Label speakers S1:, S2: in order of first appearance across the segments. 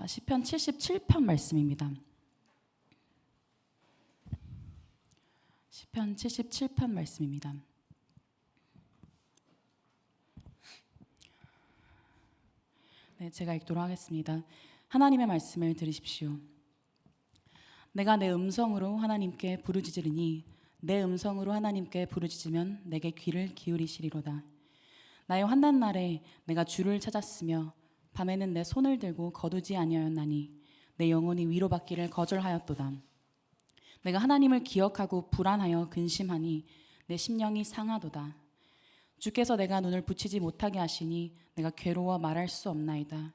S1: 시편 77편 말씀입니다. 시편 77편 말씀입니다. 네, 제가 읽도록 하겠습니다. 하나님의 말씀을 들으십시오. 내가 내 음성으로 하나님께 부르짖으리니 내 음성으로 하나님께 부르짖으면 내게 귀를 기울이시리로다. 나의 환난 날에 내가 주를 찾았으며 밤에는 내 손을 들고 거두지 아니하였나니 내 영혼이 위로받기를 거절하였도다. 내가 하나님을 기억하고 불안하여 근심하니 내 심령이 상하도다. 주께서 내가 눈을 붙이지 못하게 하시니 내가 괴로워 말할 수 없나이다.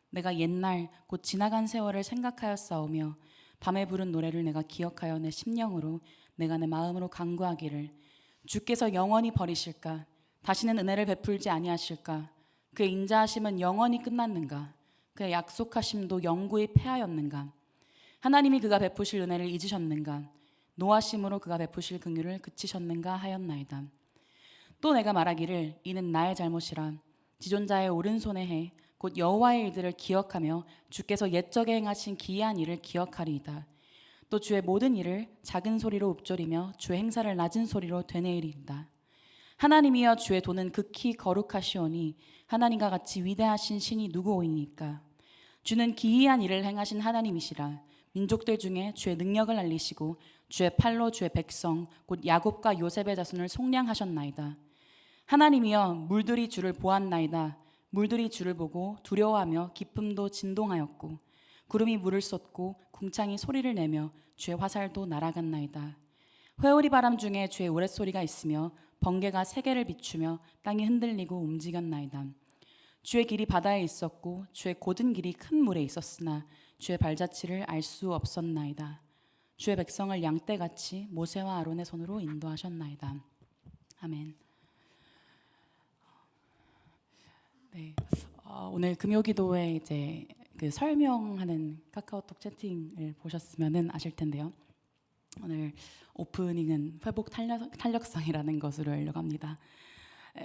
S1: 내가 옛날 곧 지나간 세월을 생각하여 싸우며 밤에 부른 노래를 내가 기억하여 내 심령으로 내가 내 마음으로 간구하기를 주께서 영원히 버리실까? 다시는 은혜를 베풀지 아니하실까? 그의 인자하심은 영원히 끝났는가? 그의 약속하심도 영구히 패하였는가? 하나님이 그가 베푸실 은혜를 잊으셨는가? 노하심으로 그가 베푸실 긍휼을 그치셨는가 하였나이다. 또 내가 말하기를 이는 나의 잘못이라. 지존자의 오른손의 해 곧 여호와의 일들을 기억하며 주께서 옛적에 행하신 기이한 일을 기억하리이다. 또 주의 모든 일을 작은 소리로 읊조리며 주의 행사를 낮은 소리로 되뇌이리이다. 하나님이여 주의 도는 극히 거룩하시오니 하나님과 같이 위대하신 신이 누구오이니까. 주는 기이한 일을 행하신 하나님이시라. 민족들 중에 주의 능력을 알리시고 주의 팔로 주의 백성 곧 야곱과 요셉의 자손을 속량하셨나이다. 하나님이여 물들이 주를 보았나이다. 물들이 주를 보고 두려워하며 기쁨도 진동하였고 구름이 물을 쏟고 궁창이 소리를 내며 주의 화살도 날아갔나이다. 회오리 바람 중에 주의 우레소리가 있으며 번개가 세계를 비추며 땅이 흔들리고 움직였나이다. 주의 길이 바다에 있었고 주의 곧은 길이 큰 물에 있었으나 주의 발자취를 알 수 없었나이다. 주의 백성을 양떼같이 모세와 아론의 손으로 인도하셨나이다. 아멘. 네, 오늘 금요기도에 이제 그 설명하는 카카오톡 채팅을 보셨으면은 아실 텐데요. 오늘 오프닝은 회복 탄력성이라는 것으로 하려고 합니다.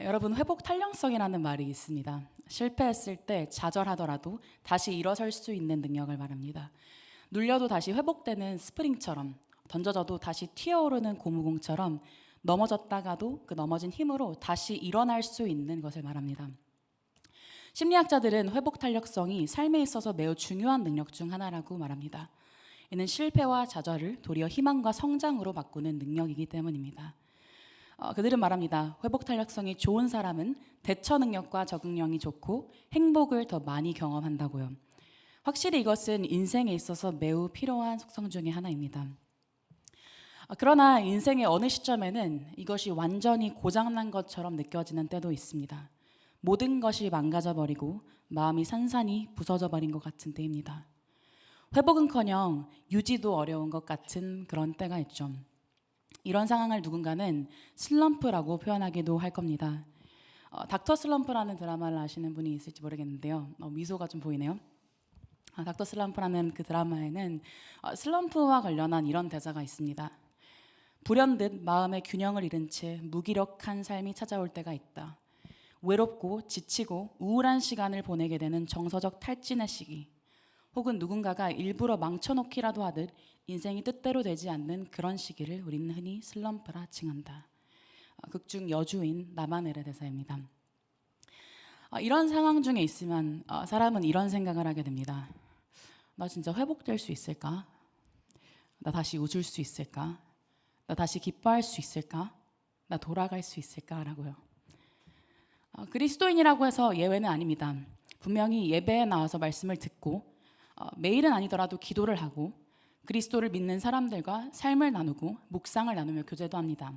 S1: 여러분, 회복 탄력성이라는 말이 있습니다. 실패했을 때 좌절하더라도 다시 일어설 수 있는 능력을 말합니다. 눌려도 다시 회복되는 스프링처럼, 던져져도 다시 튀어오르는 고무공처럼 넘어졌다가도 그 넘어진 힘으로 다시 일어날 수 있는 것을 말합니다. 심리학자들은 회복 탄력성이 삶에 있어서 매우 중요한 능력 중 하나라고 말합니다. 이는 실패와 좌절을 도리어 희망과 성장으로 바꾸는 능력이기 때문입니다. 그들은 말합니다. 회복 탄력성이 좋은 사람은 대처 능력과 적응력이 좋고 행복을 더 많이 경험한다고요. 확실히 이것은 인생에 있어서 매우 필요한 속성 중에 하나입니다. 그러나 인생의 어느 시점에는 이것이 완전히 고장난 것처럼 느껴지는 때도 있습니다. 모든 것이 망가져버리고 마음이 산산이 부서져버린 것 같은 때입니다. 회복은커녕 유지도 어려운 것 같은 그런 때가 있죠. 이런 상황을 누군가는 슬럼프라고 표현하기도 할 겁니다. 닥터 슬럼프라는 드라마를 아시는 분이 있을지 모르겠는데요. 미소가 좀 보이네요. 닥터 슬럼프라는 그 드라마에는 슬럼프와 관련한 이런 대사가 있습니다. 불현듯 마음의 균형을 잃은 채 무기력한 삶이 찾아올 때가 있다. 외롭고 지치고 우울한 시간을 보내게 되는 정서적 탈진의 시기, 혹은 누군가가 일부러 망쳐놓기라도 하듯 인생이 뜻대로 되지 않는 그런 시기를 우리는 흔히 슬럼프라 칭한다. 극중 여주인 나만헬의 대사입니다. 이런 상황 중에 있으면 사람은 이런 생각을 하게 됩니다. 나 진짜 회복될 수 있을까? 나 다시 웃을 수 있을까? 나 다시 기뻐할 수 있을까? 나 돌아갈 수 있을까? 라고요. 그리스도인이라고 해서 예외는 아닙니다. 분명히 예배에 나와서 말씀을 듣고 매일은 아니더라도 기도를 하고 그리스도를 믿는 사람들과 삶을 나누고 묵상을 나누며 교제도 합니다.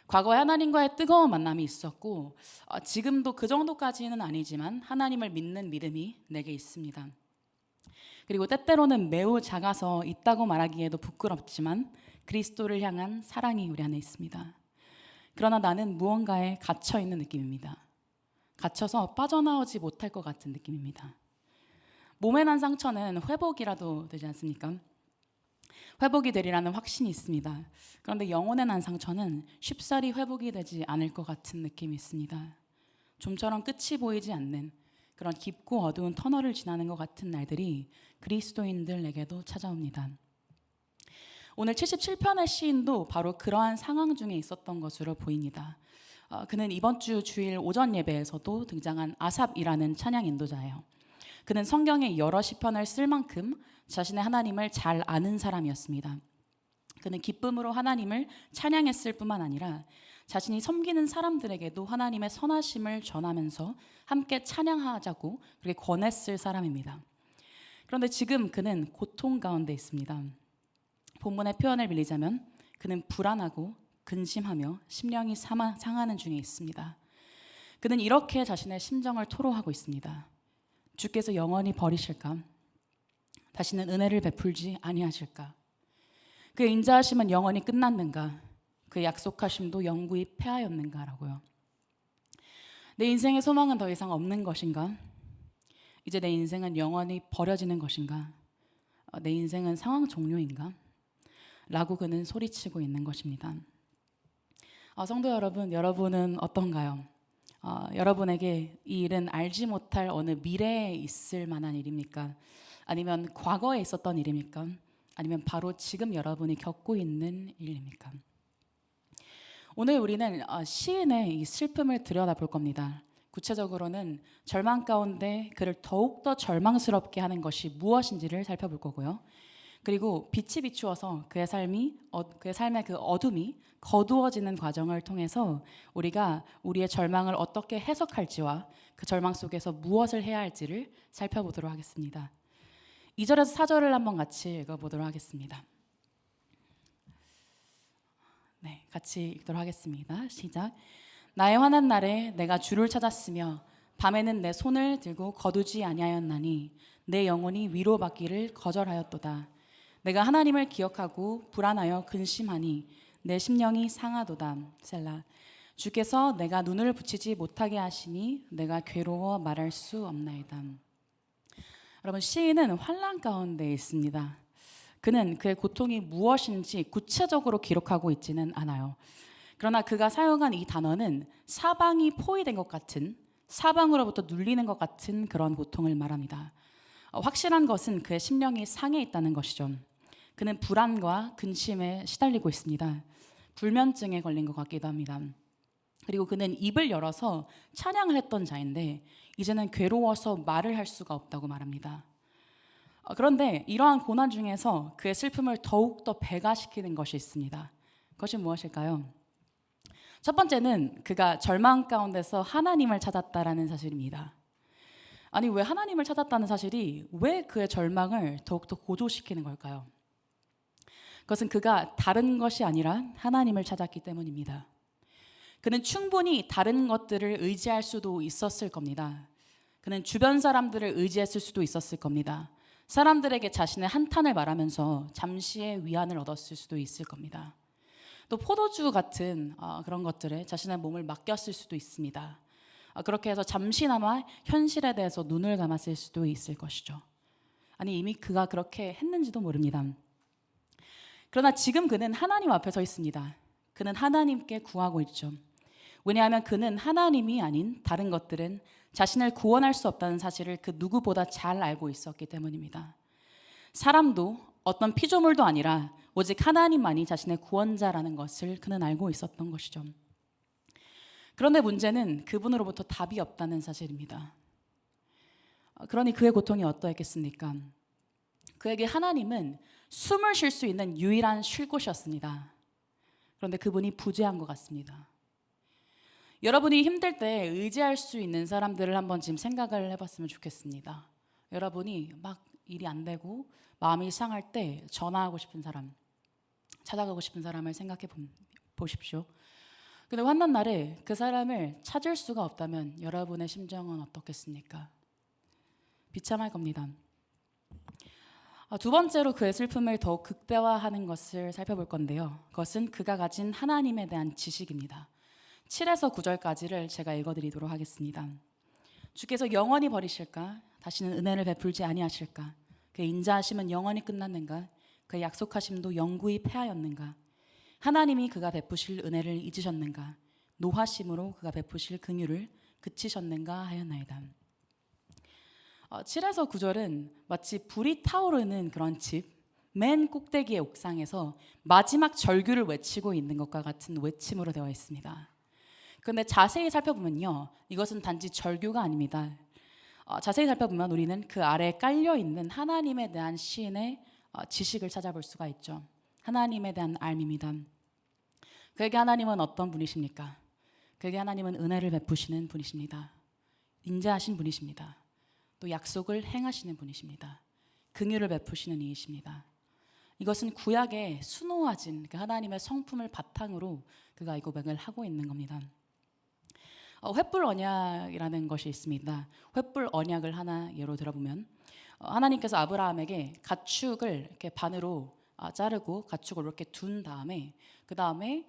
S1: 과거에 하나님과의 뜨거운 만남이 있었고 지금도 그 정도까지는 아니지만 하나님을 믿는 믿음이 내게 있습니다. 그리고 때때로는 매우 작아서 있다고 말하기에도 부끄럽지만 그리스도를 향한 사랑이 우리 안에 있습니다. 그러나 나는 무언가에 갇혀 있는 느낌입니다. 갇혀서 빠져나오지 못할 것 같은 느낌입니다. 몸에 난 상처는 회복이라도 되지 않습니까? 회복이 되리라는 확신이 있습니다. 그런데 영혼에 난 상처는 쉽사리 회복이 되지 않을 것 같은 느낌이 있습니다. 좀처럼 끝이 보이지 않는, 그런 깊고 어두운 터널을 지나는 것 같은 날들이 그리스도인들에게도 찾아옵니다. 오늘 77편의 시인도 바로 그러한 상황 중에 있었던 것으로 보입니다. 그는 이번 주 주일 오전 예배에서도 등장한 아삽이라는 찬양 인도자예요. 그는 성경의 여러 시편을 쓸 만큼 자신의 하나님을 잘 아는 사람이었습니다. 그는 기쁨으로 하나님을 찬양했을 뿐만 아니라 자신이 섬기는 사람들에게도 하나님의 선하심을 전하면서 함께 찬양하자고 그렇게 권했을 사람입니다. 그런데 지금 그는 고통 가운데 있습니다. 본문의 표현을 빌리자면 그는 불안하고 근심하며 심령이 상하는 중에 있습니다. 그는 이렇게 자신의 심정을 토로하고 있습니다. 주께서 영원히 버리실까? 다시는 은혜를 베풀지 아니하실까? 그의 인자하심은 영원히 끝났는가? 그의 약속하심도 영구히 패하였는가라고요. 내 인생의 소망은 더 이상 없는 것인가? 이제 내 인생은 영원히 버려지는 것인가? 내 인생은 상황 종료인가? 라고 그는 소리치고 있는 것입니다. 성도 여러분, 여러분은 어떤가요? 여러분에게 이 일은 알지 못할 어느 미래에 있을 만한 일입니까? 아니면 과거에 있었던 일입니까? 아니면 바로 지금 여러분이 겪고 있는 일입니까? 오늘 우리는 시인의 이 슬픔을 들여다볼 겁니다. 구체적으로는 절망 가운데 그를 더욱더 절망스럽게 하는 것이 무엇인지를 살펴볼 거고요. 그리고 빛이 비추어서 그의 삶의 그 어둠이 거두어지는 과정을 통해서 우리가 우리의 절망을 어떻게 해석할지와 그 절망 속에서 무엇을 해야 할지를 살펴보도록 하겠습니다. 2절에서 4절을 한번 같이 읽어보도록 하겠습니다. 네, 같이 읽도록 하겠습니다. 시작. 나의 환난 날에 내가 주를 찾았으며 밤에는 내 손을 들고 거두지 아니하였나니 내 영혼이 위로받기를 거절하였도다. 내가 하나님을 기억하고 불안하여 근심하니 내 심령이 상하도다. 셀라. 주께서 내가 눈을 붙이지 못하게 하시니 내가 괴로워 말할 수 없나이다. 여러분, 시인은 환난 가운데 있습니다. 그는 그의 고통이 무엇인지 구체적으로 기록하고 있지는 않아요. 그러나 그가 사용한 이 단어는 사방이 포위된 것 같은, 사방으로부터 눌리는 것 같은 그런 고통을 말합니다. 확실한 것은 그의 심령이 상해 있다는 것이죠. 그는 불안과 근심에 시달리고 있습니다. 불면증에 걸린 것 같기도 합니다. 그리고 그는 입을 열어서 찬양을 했던 자인데 이제는 괴로워서 말을 할 수가 없다고 말합니다. 그런데 이러한 고난 중에서 그의 슬픔을 더욱더 배가시키는 것이 있습니다. 그것이 무엇일까요? 첫 번째는 그가 절망 가운데서 하나님을 찾았다라는 사실입니다. 아니, 왜 하나님을 찾았다는 사실이 왜 그의 절망을 더욱더 고조시키는 걸까요? 그것은 그가 다른 것이 아니라 하나님을 찾았기 때문입니다. 그는 충분히 다른 것들을 의지할 수도 있었을 겁니다. 그는 주변 사람들을 의지했을 수도 있었을 겁니다. 사람들에게 자신의 한탄을 말하면서 잠시의 위안을 얻었을 수도 있을 겁니다. 또 포도주 같은 그런 것들에 자신의 몸을 맡겼을 수도 있습니다. 그렇게 해서 잠시나마 현실에 대해서 눈을 감았을 수도 있을 것이죠. 아니, 이미 그가 그렇게 했는지도 모릅니다. 그러나 지금 그는 하나님 앞에 서 있습니다. 그는 하나님께 구하고 있죠. 왜냐하면 그는 하나님이 아닌 다른 것들은 자신을 구원할 수 없다는 사실을 그 누구보다 잘 알고 있었기 때문입니다. 사람도 어떤 피조물도 아니라 오직 하나님만이 자신의 구원자라는 것을 그는 알고 있었던 것이죠. 그런데 문제는 그분으로부터 답이 없다는 사실입니다. 그러니 그의 고통이 어떠했겠습니까? 그에게 하나님은 숨을 쉴 수 있는 유일한 쉴 곳이었습니다. 그런데 그분이 부재한 것 같습니다. 여러분이 힘들 때 의지할 수 있는 사람들을 한번 지금 생각을 해봤으면 좋겠습니다. 여러분이 막 일이 안 되고 마음이 상할 때 전화하고 싶은 사람, 찾아가고 싶은 사람을 생각해 보십시오. 근데 환난 날에 그 사람을 찾을 수가 없다면 여러분의 심정은 어떻겠습니까? 비참할 겁니다. 두 번째로 그의 슬픔을 더욱 극대화하는 것을 살펴볼 건데요. 그것은 그가 가진 하나님에 대한 지식입니다. 7에서 9절까지를 제가 읽어드리도록 하겠습니다. 주께서 영원히 버리실까? 다시는 은혜를 베풀지 아니하실까? 그의 인자하심은 영원히 끝났는가? 그의 약속하심도 영구히 패하였는가? 하나님이 그가 베푸실 은혜를 잊으셨는가? 노하심으로 그가 베푸실 긍휼을 그치셨는가 하였나이다. 7에서 9절은 마치 불이 타오르는 그런 집, 맨 꼭대기의 옥상에서 마지막 절규를 외치고 있는 것과 같은 외침으로 되어 있습니다. 그런데 자세히 살펴보면요, 이것은 단지 절규가 아닙니다. 자세히 살펴보면 우리는 그 아래에 깔려있는 하나님에 대한 시인의 지식을 찾아볼 수가 있죠. 하나님에 대한 알미입니다. 그에게 하나님은 어떤 분이십니까? 그에게 하나님은 은혜를 베푸시는 분이십니다. 인자하신 분이십니다. 또 약속을 행하시는 분이십니다. 긍휼을 베푸시는 이이십니다. 이것은 구약의 수놓아진 그 하나님의 성품을 바탕으로 그가 이 고백을 하고 있는 겁니다. 횃불 언약이라는 것이 있습니다. 횃불 언약을 하나 예로 들어보면 하나님께서 아브라함에게 가축을 이렇게 반으로 자르고 가축을 이렇게 둔 다음에 그 다음에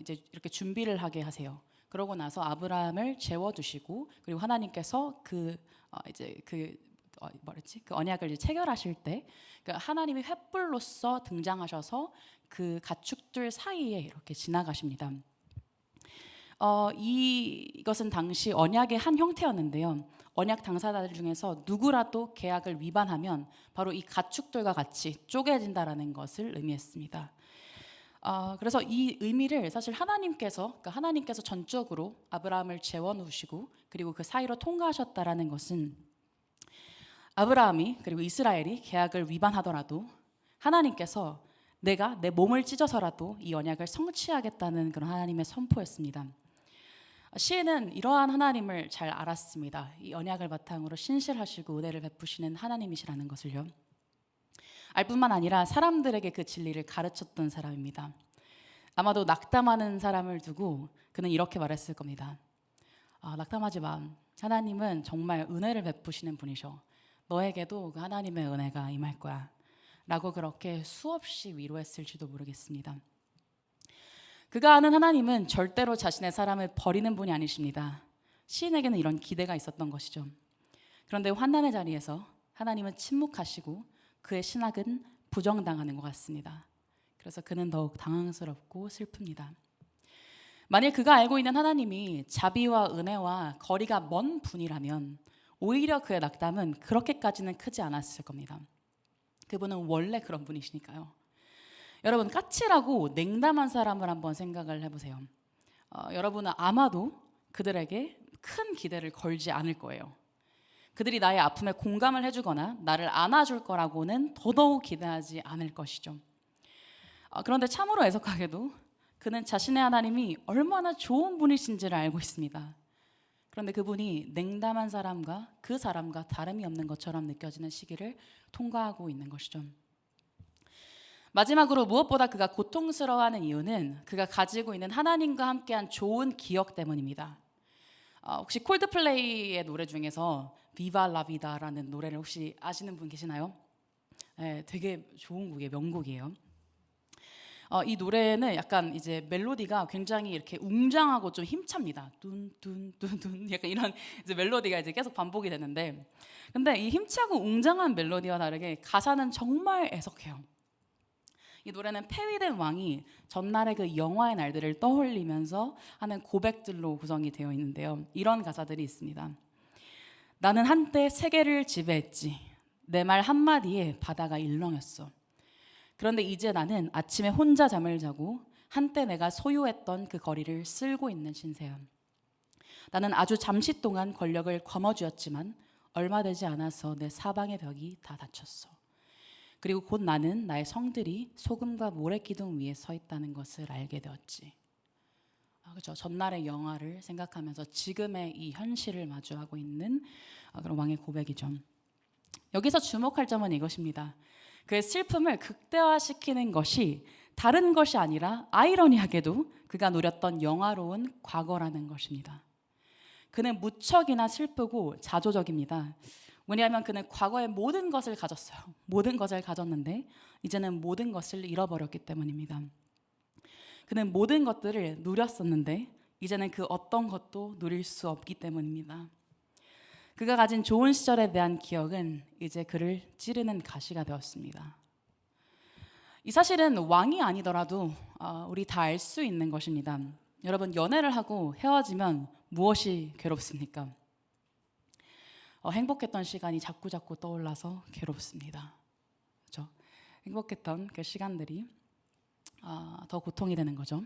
S1: 이제 이렇게 준비를 하게 하세요. 그러고 나서 아브라함을 재워두시고 그리고 하나님께서 그 언약을 이제 체결하실 때 하나님이 횃불로서 등장하셔서 그 가축들 사이에 이렇게 지나가십니다. 이것은 당시 언약의 한 형태였는데요. 언약 당사자들 중에서 누구라도 계약을 위반하면 바로 이 가축들과 같이 쪼개진다라는 것을 의미했습니다. 그래서 이 의미를 사실 하나님께서 전적으로 아브라함을 재워놓으시고 그리고 그 사이로 통과하셨다라는 것은 아브라함이 그리고 이스라엘이 계약을 위반하더라도 하나님께서 내가 내 몸을 찢어서라도 이 언약을 성취하겠다는 그런 하나님의 선포였습니다. 시인은 이러한 하나님을 잘 알았습니다. 이 언약을 바탕으로 신실하시고 은혜를 베푸시는 하나님이시라는 것을요. 알 뿐만 아니라 사람들에게 그 진리를 가르쳤던 사람입니다. 아마도 낙담하는 사람을 두고 그는 이렇게 말했을 겁니다. 낙담하지 마. 하나님은 정말 은혜를 베푸시는 분이셔. 너에게도 그 하나님의 은혜가 임할 거야. 라고 그렇게 수없이 위로했을지도 모르겠습니다. 그가 아는 하나님은 절대로 자신의 사람을 버리는 분이 아니십니다. 시인에게는 이런 기대가 있었던 것이죠. 그런데 환난의 자리에서 하나님은 침묵하시고 그의 신학은 부정당하는 것 같습니다. 그래서 그는 더욱 당황스럽고 슬픕니다. 만일 그가 알고 있는 하나님이 자비와 은혜와 거리가 먼 분이라면 오히려 그의 낙담은 그렇게까지는 크지 않았을 겁니다. 그분은 원래 그런 분이시니까요. 여러분, 까칠하고 냉담한 사람을 한번 생각을 해보세요. 여러분은 아마도 그들에게 큰 기대를 걸지 않을 거예요. 그들이 나의 아픔에 공감을 해주거나 나를 안아줄 거라고는 더더욱 기대하지 않을 것이죠. 그런데 참으로 애석하게도 그는 자신의 하나님이 얼마나 좋은 분이신지를 알고 있습니다. 그런데 그분이 냉담한 사람과 그 사람과 다름이 없는 것처럼 느껴지는 시기를 통과하고 있는 것이죠. 마지막으로 무엇보다 그가 고통스러워하는 이유는 그가 가지고 있는 하나님과 함께한 좋은 기억 때문입니다. 혹시 콜드플레이의 노래 중에서 비바 라비다라는 노래를 혹시 아시는 분 계시나요? 네, 되게 좋은 곡이에요. 명곡이에요. 이 노래는 약간 이제 멜로디가 굉장히 이렇게 웅장하고 좀 힘찹니다. 둔둔둔둔 약간 이런 이제 멜로디가 이제 계속 반복이 되는데, 근데 이 힘차고 웅장한 멜로디와 다르게 가사는 정말 애석해요. 이 노래는 폐위된 왕이 전날의 그 영화의 날들을 떠올리면서 하는 고백들로 구성이 되어 있는데요. 이런 가사들이 있습니다. 나는 한때 세계를 지배했지. 내 말 한마디에 바다가 일렁였어. 그런데 이제 나는 아침에 혼자 잠을 자고 한때 내가 소유했던 그 거리를 쓸고 있는 신세야. 나는 아주 잠시 동안 권력을 거머쥐었지만 얼마 되지 않아서 내 사방의 벽이 다 닫혔어. 그리고 곧 나는 나의 성들이 소금과 모래기둥 위에 서 있다는 것을 알게 되었지. 그렇죠. 전날의 영화를 생각하면서 지금의 이 현실을 마주하고 있는 그런 왕의 고백이죠. 여기서 주목할 점은 이것입니다. 그의 슬픔을 극대화시키는 것이 다른 것이 아니라 아이러니하게도 그가 누렸던 영화로운 과거라는 것입니다. 그는 무척이나 슬프고 자조적입니다. 왜냐하면 그는 과거에 모든 것을 가졌어요. 모든 것을 가졌는데 이제는 모든 것을 잃어버렸기 때문입니다. 그는 모든 것들을 누렸었는데 이제는 그 어떤 것도 누릴 수 없기 때문입니다. 그가 가진 좋은 시절에 대한 기억은 이제 그를 찌르는 가시가 되었습니다. 이 사실은 왕이 아니더라도 우리 다 알 수 있는 것입니다. 여러분, 연애를 하고 헤어지면 무엇이 괴롭습니까? 행복했던 시간이 자꾸 떠올라서 괴롭습니다. 그렇죠? 행복했던 그 시간들이 더 고통이 되는 거죠.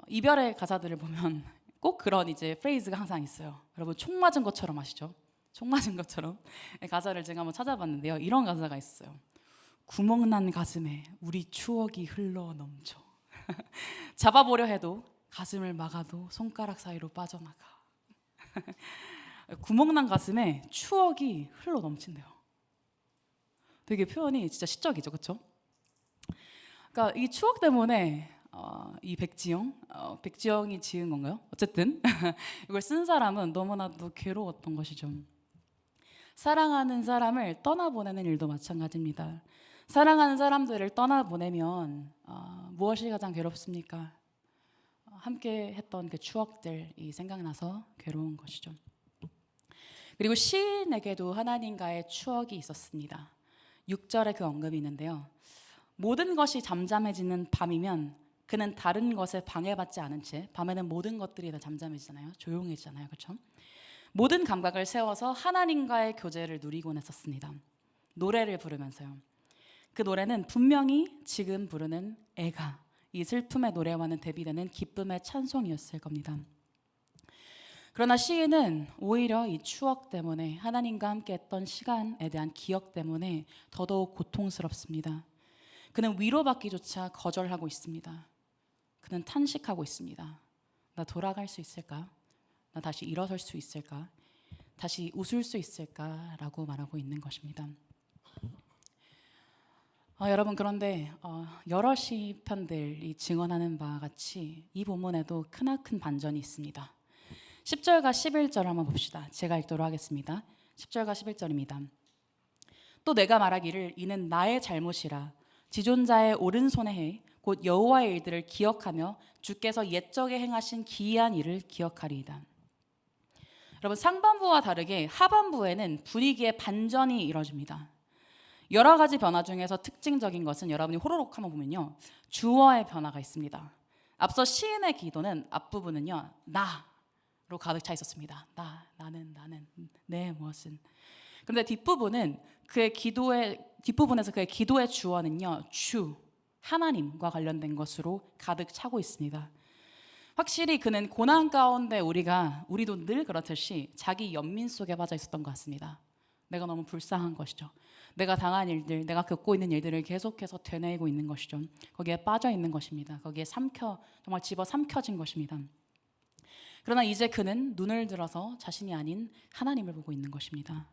S1: 이별의 가사들을 보면 꼭 그런 이제 프레이즈가 항상 있어요. 여러분 총 맞은 것처럼 아시죠? 총 맞은 것처럼 가사를 제가 한번 찾아봤는데요. 이런 가사가 있어요. 구멍난 가슴에 우리 추억이 흘러 넘쳐. 잡아보려 해도 가슴을 막아도 손가락 사이로 빠져나가. 구멍난 가슴에 추억이 흘러 넘친대요. 되게 표현이 진짜 시적이죠, 그렇죠? 그러니까 이 추억 때문에 이 백지영이 지은 건가요? 어쨌든 이걸 쓴 사람은 너무나도 괴로웠던 것이죠. 사랑하는 사람을 떠나보내는 일도 마찬가지입니다. 사랑하는 사람들을 떠나보내면 무엇이 가장 괴롭습니까? 함께 했던 그 추억들이 생각나서 괴로운 것이죠. 그리고 시인에게도 하나님과의 추억이 있었습니다. 6절에 그 언급이 있는데요. 모든 것이 잠잠해지는 밤이면 그는 다른 것에 방해받지 않은 채, 밤에는 모든 것들이 다 잠잠해지잖아요. 조용해지잖아요. 그렇죠? 모든 감각을 세워서 하나님과의 교제를 누리곤 했었습니다. 노래를 부르면서요. 그 노래는 분명히 지금 부르는 애가 이 슬픔의 노래와는 대비되는 기쁨의 찬송이었을 겁니다. 그러나 시인은 오히려 이 추억 때문에, 하나님과 함께 했던 시간에 대한 기억 때문에 더더욱 고통스럽습니다. 그는 위로받기조차 거절하고 있습니다. 그는 탄식하고 있습니다. 나 돌아갈 수 있을까? 나 다시 일어설 수 있을까? 다시 웃을 수 있을까? 라고 말하고 있는 것입니다. 여러분, 그런데 여러 시편들이 증언하는 바와 같이 이 본문에도 크나큰 반전이 있습니다. 10절과 11절 한번 봅시다. 제가 읽도록 하겠습니다. 10절과 11절입니다. 또 내가 말하기를 이는 나의 잘못이라 지존자의 오른손의 해 곧 여호와의 일들을 기억하며 주께서 옛적에 행하신 기이한 일을 기억하리이다. 여러분, 상반부와 다르게 하반부에는 분위기의 반전이 이루어집니다. 여러 가지 변화 중에서 특징적인 것은 여러분이 호로록 한번 보면요, 주어의 변화가 있습니다. 앞서 시인의 기도는 앞부분은요, 나로 가득 차 있었습니다. 나는, 내 무엇은. 그런데 뒷부분에서 그의 기도의 주어는요, 하나님과 관련된 것으로 가득 차고 있습니다. 확실히 그는 고난 가운데 우리도 늘 그렇듯이 자기 연민 속에 빠져 있었던 것 같습니다. 내가 너무 불쌍한 것이죠. 내가 당한 일들, 내가 겪고 있는 일들을 계속해서 되뇌이고 있는 것이죠. 거기에 빠져 있는 것입니다. 거기에 정말 집어 삼켜진 것입니다. 그러나 이제 그는 눈을 들어서 자신이 아닌 하나님을 보고 있는 것입니다.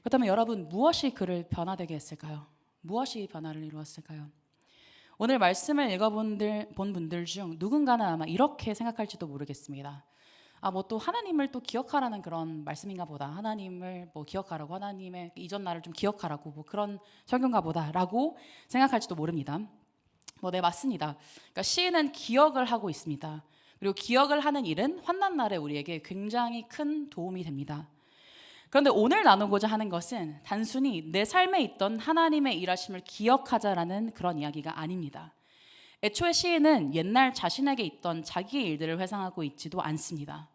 S1: 그렇다면 여러분, 무엇이 그를 변화되게 했을까요? 무엇이 변화를 이루었을까요? 오늘 말씀을 읽어본 분들 중 누군가는 아마 이렇게 생각할지도 모르겠습니다. 뭐 또 하나님을 또 기억하라는 그런 말씀인가 보다. 하나님을 기억하라고, 하나님의 이전 날을 좀 기억하라고, 그런 설교인가 보다라고 생각할지도 모릅니다. 네, 맞습니다. 그러니까 시인은 기억을 하고 있습니다. 그리고 기억을 하는 일은 환난 날에 우리에게 굉장히 큰 도움이 됩니다. 그런데 오늘 나누고자 하는 것은 단순히 내 삶에 있던 하나님의 일하심을 기억하자라는 그런 이야기가 아닙니다. 애초에 시인은 옛날 자신에게 있던 자기의 일들을 회상하고 있지도 않습니다.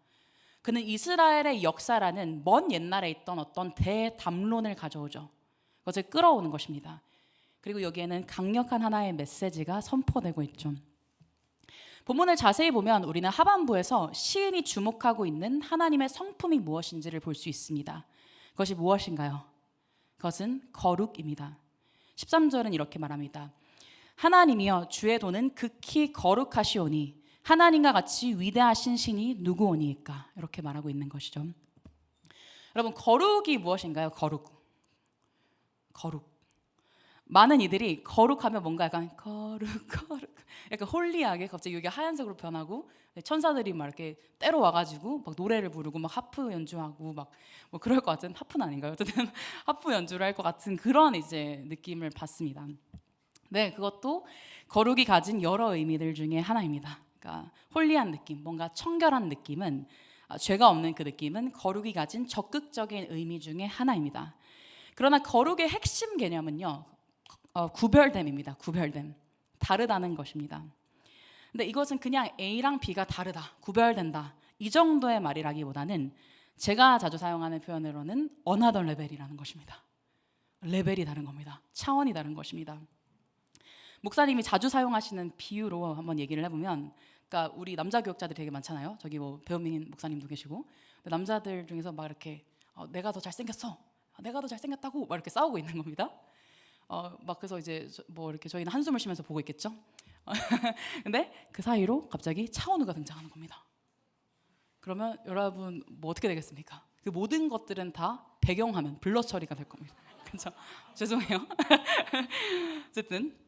S1: 그는 이스라엘의 역사라는 먼 옛날에 있던 어떤 대담론을 가져오죠. 그것을 끌어오는 것입니다. 그리고 여기에는 강력한 하나의 메시지가 선포되고 있죠. 본문을 자세히 보면 우리는 하반부에서 시인이 주목하고 있는 하나님의 성품이 무엇인지를 볼 수 있습니다. 그것이 무엇인가요? 그것은 거룩입니다. 13절은 이렇게 말합니다. 하나님이여 주의 도는 극히 거룩하시오니 하나님과 같이 위대하신 신이 누구오니이까? 이렇게 말하고 있는 것이죠. 여러분, 거룩이 무엇인가요? 거룩. 많은 이들이 거룩하면 뭔가 약간 거룩 약간 홀리하게 갑자기 여기 하얀색으로 변하고 천사들이 막 이렇게 때로 와가지고 막 노래를 부르고 막 하프 연주하고 막 그럴 것 같은, 하프는 아닌가요? 어쨌든 하프 연주를 할 것 같은 그런 이제 느낌을 받습니다. 네, 그것도 거룩이 가진 여러 의미들 중에 하나입니다. 그러니까 홀리한 느낌, 뭔가 청결한 느낌은, 죄가 없는 그 느낌은 거룩이 가진 적극적인 의미 중에 하나입니다. 그러나 거룩의 핵심 개념은요, 구별됨입니다. 구별됨, 다르다는 것입니다. 근데 이것은 그냥 A랑 B가 다르다, 구별된다, 이 정도의 말이라기보다는 제가 자주 사용하는 표현으로는 어나더 레벨이라는 것입니다. 레벨이 다른 겁니다. 차원이 다른 것입니다. 목사님이 자주 사용하시는 비유로 한번 얘기를 해보면, 그러니까 우리 남자 교역자들이 되게 많잖아요. 저기 뭐 배우민 목사님도 계시고, 남자들 중에서 막 이렇게 내가 더 잘생겼어, 내가 더 잘생겼다고 막 이렇게 싸우고 있는 겁니다. 막 그래서 이제 뭐 이렇게 저희는 한숨을 쉬면서 보고 있겠죠. 근데 그 사이로 갑자기 차은우가 등장하는 겁니다. 그러면 여러분 뭐 어떻게 되겠습니까? 그 모든 것들은 다 배경화면 블러 처리가 될 겁니다. 그렇죠? 죄송해요. 어쨌든,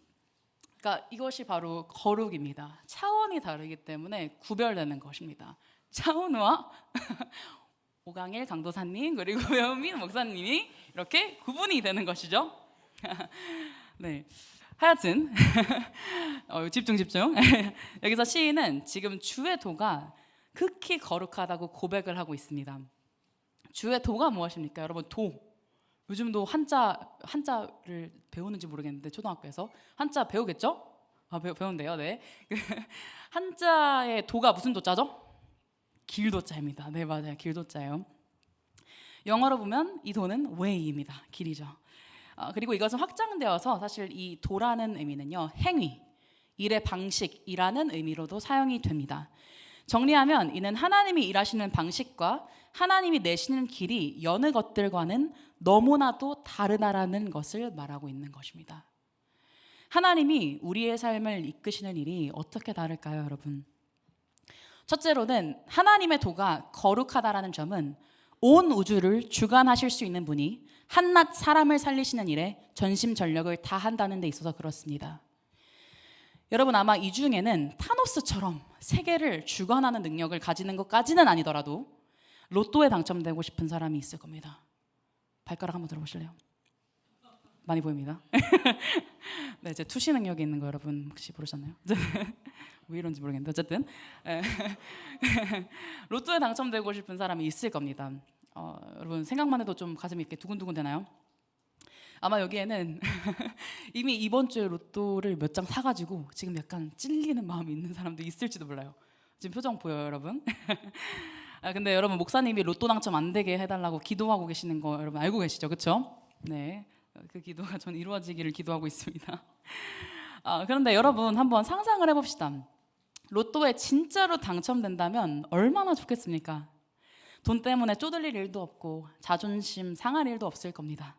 S1: 그러니까 이것이 바로 거룩입니다. 차원이 다르기 때문에 구별되는 것입니다. 차은우와 오강일 강도사님 그리고 배우민 목사님이 이렇게 구분이 되는 것이죠. 네, 하여튼 집중. 여기서 시인은 지금 주의 도가 극히 거룩하다고 고백을 하고 있습니다. 주의 도가 무엇입니까? 여러분, 도. 요즘도 한자를 배우는지 모르겠는데 초등학교에서 한자 배우겠죠? 배운대요. 네. 한자의 도가 무슨 도자죠? 길도자입니다. 네, 맞아요. 길도자예요. 영어로 보면 이 도는 way입니다. 길이죠. 그리고 이것은 확장되어서 사실 이 도라는 의미는요, 행위, 일의 방식이라는 의미로도 사용이 됩니다. 정리하면 이는 하나님이 일하시는 방식과 하나님이 내시는 길이 여느 것들과는 너무나도 다르다라는 것을 말하고 있는 것입니다. 하나님이 우리의 삶을 이끄시는 일이 어떻게 다를까요, 여러분? 첫째로는 하나님의 도가 거룩하다라는 점은 온 우주를 주관하실 수 있는 분이 한낱 사람을 살리시는 일에 전심전력을 다한다는 데 있어서 그렇습니다. 여러분, 아마 이 중에는 타노스처럼 세계를 주관하는 능력을 가지는 것까지는 아니더라도 로또에 당첨되고 싶은 사람이 있을 겁니다. 발가락 한번 들어보실래요? 많이 보입니다. 네, 제 투시 능력이 있는 거 여러분 혹시 모르셨나요? 왜 이런지 모르겠는데 어쨌든 로또에 당첨되고 싶은 사람이 있을 겁니다. 여러분 생각만 해도 좀 가슴이 이렇게 두근두근 되나요? 아마 여기에는 이미 이번 주에 로또를 몇 장 사가지고 지금 약간 찔리는 마음이 있는 사람도 있을지도 몰라요. 지금 표정 보여요, 여러분? 근데 여러분, 목사님이 로또 당첨 안 되게 해달라고 기도하고 계시는 거 여러분 알고 계시죠, 그렇죠? 네, 그 기도가 전 이루어지기를 기도하고 있습니다. 그런데 여러분 한번 상상을 해봅시다. 로또에 진짜로 당첨된다면 얼마나 좋겠습니까? 돈 때문에 쪼들릴 일도 없고 자존심 상할 일도 없을 겁니다.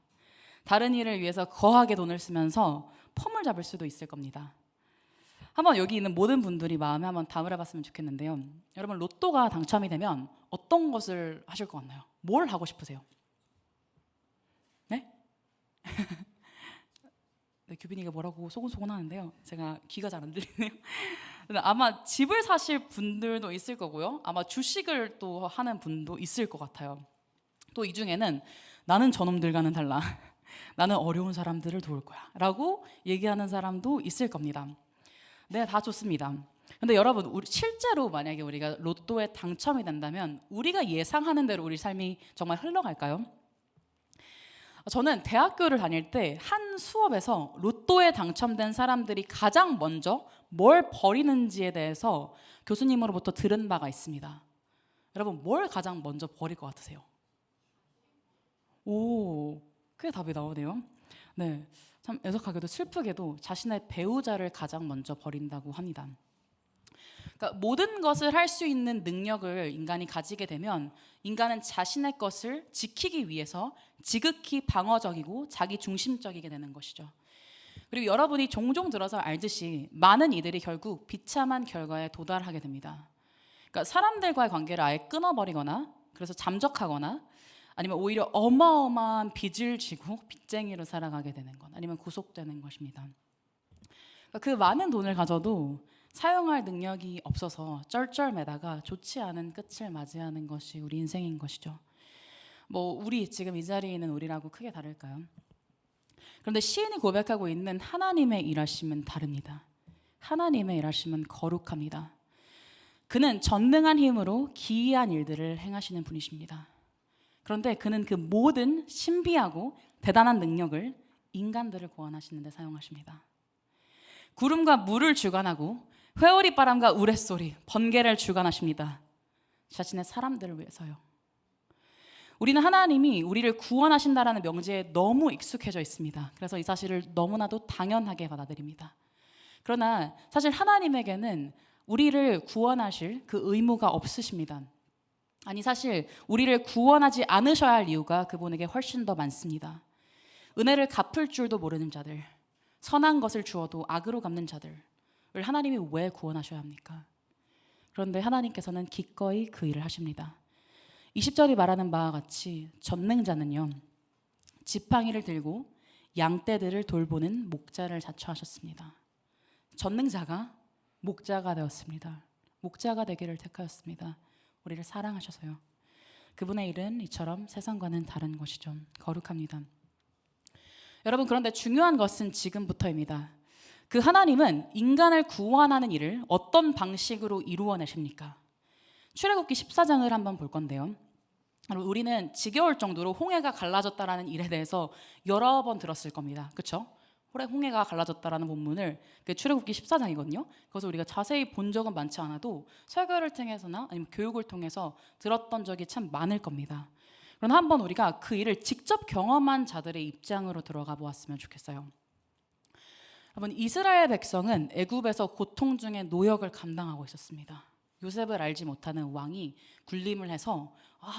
S1: 다른 일을 위해서 거하게 돈을 쓰면서 폼을 잡을 수도 있을 겁니다. 한번 여기 있는 모든 분들이 마음에 한번 담을 해봤으면 좋겠는데요. 여러분, 로또가 당첨이 되면 어떤 것을 하실 것 같나요? 뭘 하고 싶으세요? 네? 네, 규빈이가 뭐라고 소곤소곤 하는데요. 제가 귀가 잘 안 들리네요. 아마 집을 사실 분들도 있을 거고요. 아마 주식을 또 하는 분도 있을 것 같아요. 또 이 중에는 나는 저놈들과는 달라. 나는 어려운 사람들을 도울 거야 라고 얘기하는 사람도 있을 겁니다. 네, 다 좋습니다. 근데 여러분, 실제로 만약에 우리가 로또에 당첨이 된다면 우리가 예상하는 대로 우리 삶이 정말 흘러갈까요? 저는 대학교를 다닐 때 한 수업에서 로또에 당첨된 사람들이 가장 먼저 뭘 버리는지에 대해서 교수님으로부터 들은 바가 있습니다. 여러분, 뭘 가장 먼저 버릴 것 같으세요? 오, 꽤 답이 나오네요. 네, 참 애석하게도 슬프게도 자신의 배우자를 가장 먼저 버린다고 합니다. 그러니까 모든 것을 할 수 있는 능력을 인간이 가지게 되면 인간은 자신의 것을 지키기 위해서 지극히 방어적이고 자기 중심적이게 되는 것이죠. 그리고 여러분이 종종 들어서 알듯이 많은 이들이 결국 비참한 결과에 도달하게 됩니다. 그러니까 사람들과의 관계를 아예 끊어버리거나 그래서 잠적하거나 아니면 오히려 어마어마한 빚을 지고 빚쟁이로 살아가게 되는 것, 아니면 구속되는 것입니다. 그러니까 그 많은 돈을 가져도 사용할 능력이 없어서 쩔쩔매다가 좋지 않은 끝을 맞이하는 것이 우리 인생인 것이죠. 뭐 우리 지금 이 자리에 있는 우리라고 크게 다를까요? 그런데 시인이 고백하고 있는 하나님의 일하심은 다릅니다. 하나님의 일하심은 거룩합니다. 그는 전능한 힘으로 기이한 일들을 행하시는 분이십니다. 그런데 그는 그 모든 신비하고 대단한 능력을 인간들을 구원하시는 데 사용하십니다. 구름과 물을 주관하고 회오리 바람과 우레소리, 번개를 주관하십니다. 자신의 사람들을 위해서요. 우리는 하나님이 우리를 구원하신다라는 명제에 너무 익숙해져 있습니다. 그래서 이 사실을 너무나도 당연하게 받아들입니다. 그러나 사실 하나님에게는 우리를 구원하실 그 의무가 없으십니다. 아니, 사실 우리를 구원하지 않으셔야 할 이유가 그분에게 훨씬 더 많습니다. 은혜를 갚을 줄도 모르는 자들, 선한 것을 주어도 악으로 갚는 자들을 하나님이 왜 구원하셔야 합니까? 그런데 하나님께서는 기꺼이 그 일을 하십니다. 20절이 말하는 바와 같이 전능자는요, 지팡이를 들고 양떼들을 돌보는 목자를 자처하셨습니다. 전능자가 목자가 되었습니다. 목자가 되기를 택하였습니다. 우리를 사랑하셔서요. 그분의 일은 이처럼 세상과는 다른 것이죠. 거룩합니다. 여러분, 그런데 중요한 것은 지금부터입니다. 그 하나님은 인간을 구원하는 일을 어떤 방식으로 이루어내십니까? 출애굽기 14장을 한번 볼 건데요. 우리는 지겨울 정도로 홍해가 갈라졌다라는 일에 대해서 여러 번 들었을 겁니다. 그렇죠? 홍해가 갈라졌다라는 본문을 출애굽기 14장이거든요. 그래서 우리가 자세히 본 적은 많지 않아도 설교를 통해서나 아니면 교육을 통해서 들었던 적이 참 많을 겁니다. 그러나 한번 우리가 그 일을 직접 경험한 자들의 입장으로 들어가 보았으면 좋겠어요. 여러분, 이스라엘 백성은 애굽에서 고통 중에 노역을 감당하고 있었습니다. 요셉을 알지 못하는 왕이 군림을 해서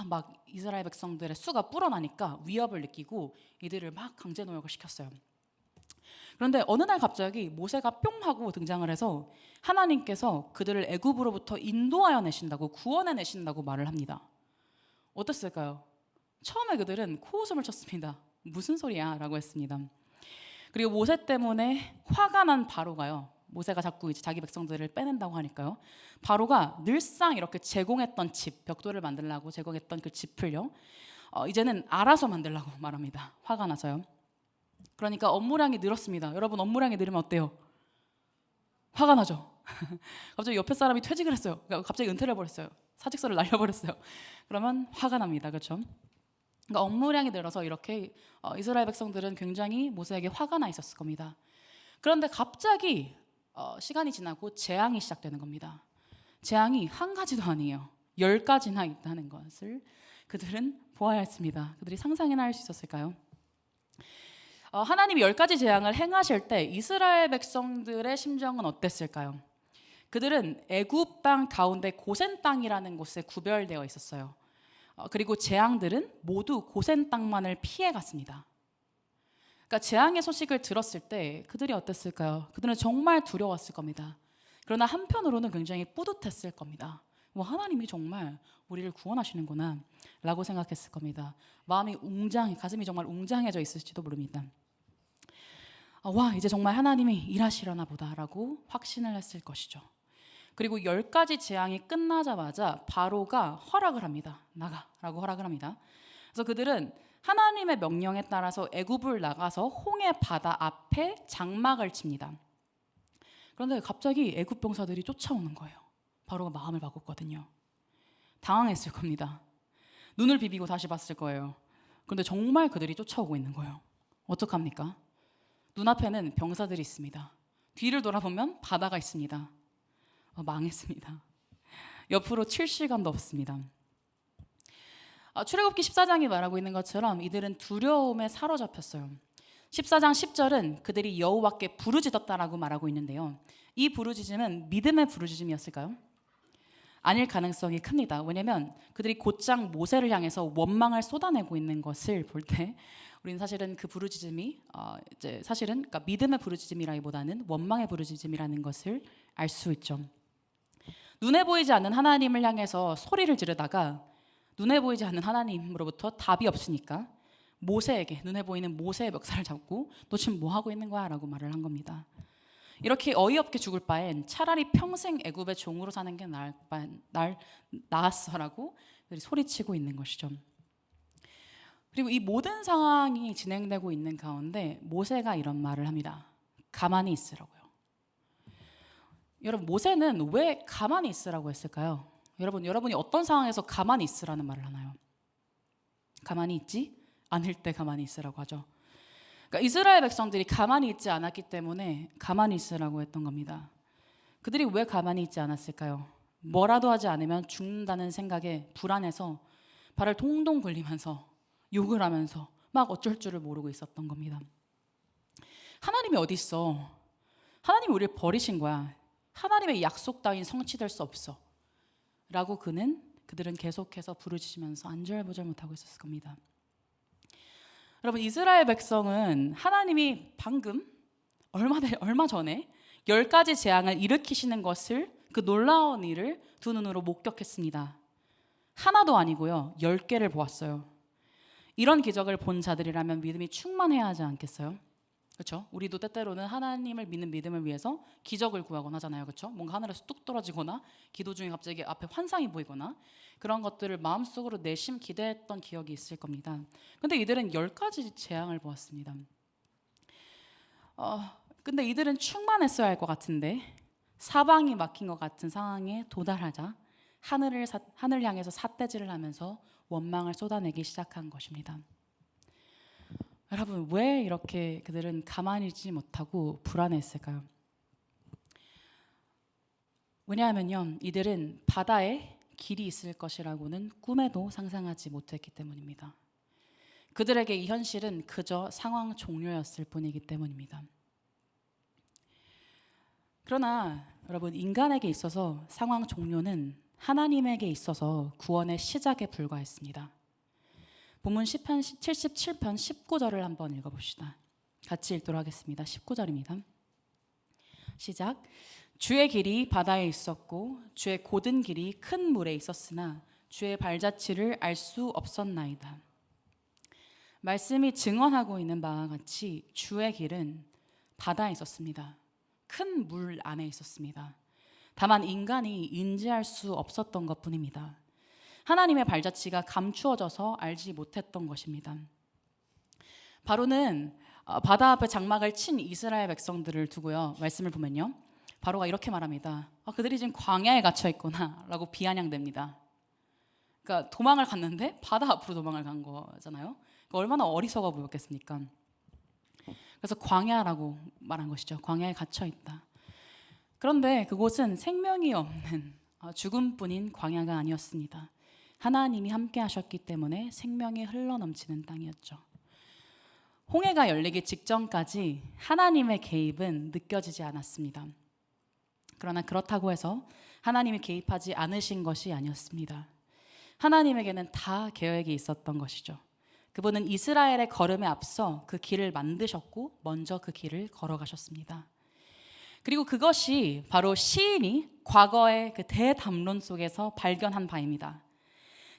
S1: 막 이스라엘 백성들의 수가 불어나니까 위협을 느끼고 이들을 막 강제 노역을 시켰어요. 그런데 어느 날 갑자기 모세가 뿅 하고 등장을 해서 하나님께서 그들을 애굽으로부터 인도하여 내신다고, 구원해 내신다고 말을 합니다. 어땠을까요? 처음에 그들은 코웃음을 쳤습니다. 무슨 소리야? 라고 했습니다. 그리고 모세 때문에 화가 난 바로가요, 모세가 자꾸 이제 자기 백성들을 빼낸다고 하니까요, 바로가 늘상 이렇게 제공했던 집, 벽돌을 만들려고 제공했던 그 집을요, 이제는 알아서 만들라고 말합니다. 화가 나서요. 그러니까 업무량이 늘었습니다. 여러분, 업무량이 늘으면 어때요? 화가 나죠. 갑자기 옆에 사람이 퇴직을 했어요. 갑자기 은퇴를 해버렸어요. 사직서를 날려버렸어요. 그러면 화가 납니다. 그렇죠? 그러니까 업무량이 늘어서 이렇게 이스라엘 백성들은 굉장히 모세에게 화가 나 있었을 겁니다. 그런데 갑자기 시간이 지나고 재앙이 시작되는 겁니다. 재앙이 한 가지도 아니에요. 10가지나 있다는 것을 그들은 보아야 했습니다. 그들이 상상이나 할 수 있었을까요? 하나님이 10가지 재앙을 행하실 때 이스라엘 백성들의 심정은 어땠을까요? 그들은 애굽 땅 가운데 고센 땅이라는 곳에 구별되어 있었어요. 그리고 재앙들은 모두 고센 땅만을 피해 갔습니다. 그러니까 재앙의 소식을 들었을 때 그들이 어땠을까요? 그들은 정말 두려웠을 겁니다. 그러나 한편으로는 굉장히 뿌듯했을 겁니다. 하나님이 정말 우리를 구원하시는구나 라고 생각했을 겁니다. 가슴이 정말 웅장해져 있을지도 모릅니다. 이제 정말 하나님이 일하시려나 보다라고 확신을 했을 것이죠. 그리고 10가지 재앙이 끝나자마자 바로가 허락을 합니다. 나가라고 허락을 합니다. 그래서 그들은 하나님의 명령에 따라서 애굽을 나가서 홍해 바다 앞에 장막을 칩니다. 그런데 갑자기 애굽 병사들이 쫓아오는 거예요. 바로가 마음을 바꿨거든요. 당황했을 겁니다. 눈을 비비고 다시 봤을 거예요. 그런데 정말 그들이 쫓아오고 있는 거예요. 어떡합니까? 눈앞에는 병사들이 있습니다. 뒤를 돌아보면 바다가 있습니다. 망했습니다. 옆으로 칠 시간도 없습니다. 출애굽기 14장이 말하고 있는 것처럼 이들은 두려움에 사로잡혔어요. 14장 10절은 그들이 여호와께 부르짖었다라고 말하고 있는데요, 이 부르짖음은 믿음의 부르짖음이었을까요? 아닐 가능성이 큽니다. 왜냐하면 그들이 곧장 모세를 향해서 원망을 쏟아내고 있는 것을 볼 때 우리는 사실은 그 부르짖음이 그러니까 믿음의 부르짖음이라기보다는 원망의 부르짖음이라는 것을 알 수 있죠. 눈에 보이지 않는 하나님을 향해서 소리를 지르다가 눈에 보이지 않는 하나님으로부터 답이 없으니까 모세에게, 눈에 보이는 모세의 멱살을 잡고 너 지금 뭐 하고 있는 거야? 라고 말을 한 겁니다. 이렇게 어이없게 죽을 바엔 차라리 평생 애굽의 종으로 사는 게 나았어라고 소리치고 있는 것이죠. 그리고 이 모든 상황이 진행되고 있는 가운데 모세가 이런 말을 합니다. 가만히 있으라고요. 여러분, 모세는 왜 가만히 있으라고 했을까요? 여러분이 어떤 상황에서 가만히 있으라는 말을 하나요? 가만히 있지 않을 때 가만히 있으라고 하죠. 그러니까 이스라엘 백성들이 가만히 있지 않았기 때문에 가만히 있으라고 했던 겁니다. 그들이 왜 가만히 있지 않았을까요? 뭐라도 하지 않으면 죽는다는 생각에 불안해서 발을 동동 굴리면서 욕을 하면서 막 어쩔 줄을 모르고 있었던 겁니다. 하나님이 어디 있어? 하나님이 우리를 버리신 거야. 하나님의 약속 따윈 성취될 수 없어. 라고 그들은 계속해서 부르짖으면서 안절부절 못하고 있었을 겁니다. 여러분, 이스라엘 백성은 하나님이 방금 얼마 전에 10가지 재앙을 일으키시는 것을, 그 놀라운 일을 두 눈으로 목격했습니다. 하나도 아니고요, 10개를 보았어요. 이런 기적을 본 자들이라면 믿음이 충만해야 하지 않겠어요? 그렇죠? 우리도 때때로는 하나님을 믿는 믿음을 위해서 기적을 구하곤 하잖아요. 그렇죠? 뭔가 하늘에서 뚝 떨어지거나 기도 중에 갑자기 앞에 환상이 보이거나 그런 것들을 마음속으로 내심 기대했던 기억이 있을 겁니다. 근데 이들은 10가지 재앙을 보았습니다. 근데 이들은 충만했어야 할 것 같은데 사방이 막힌 것 같은 상황에 도달하자 하늘 향해서 삿대질을 하면서 원망을 쏟아내기 시작한 것입니다. 여러분, 왜 이렇게 그들은 가만히 있지 못하고 불안했을까요? 왜냐하면요, 이들은 바다에 길이 있을 것이라고는 꿈에도 상상하지 못했기 때문입니다. 그들에게 이 현실은 그저 상황 종료였을 뿐이기 때문입니다. 그러나 여러분, 인간에게 있어서 상황 종료는 하나님에게 있어서 구원의 시작에 불과했습니다. 본문 77편 19절을 한번 읽어봅시다. 같이 읽도록 하겠습니다. 19절입니다. 시작. 주의 길이 바다에 있었고 주의 곧은 길이 큰 물에 있었으나 주의 발자취를 알 수 없었나이다. 말씀이 증언하고 있는 바와 같이 주의 길은 바다에 있었습니다. 큰 물 안에 있었습니다. 다만 인간이 인지할 수 없었던 것뿐입니다. 하나님의 발자취가 감추어져서 알지 못했던 것입니다. 바로는 바다 앞에 장막을 친 이스라엘 백성들을 두고요, 말씀을 보면요, 바로가 이렇게 말합니다. 그들이 지금 광야에 갇혀 있구나 라고 비아냥댑니다. 그러니까 도망을 갔는데 바다 앞으로 도망을 간 거잖아요. 그러니까 얼마나 어리석어 보였겠습니까? 그래서 광야라고 말한 것이죠. 광야에 갇혀 있다. 그런데 그곳은 생명이 없는 죽음뿐인 광야가 아니었습니다. 하나님이 함께 하셨기 때문에 생명이 흘러넘치는 땅이었죠. 홍해가 열리기 직전까지 하나님의 개입은 느껴지지 않았습니다. 그러나 그렇다고 해서 하나님이 개입하지 않으신 것이 아니었습니다. 하나님에게는 다 계획이 있었던 것이죠. 그분은 이스라엘의 걸음에 앞서 그 길을 만드셨고 먼저 그 길을 걸어가셨습니다. 그리고 그것이 바로 시인이 과거의 그 대담론 속에서 발견한 바입니다.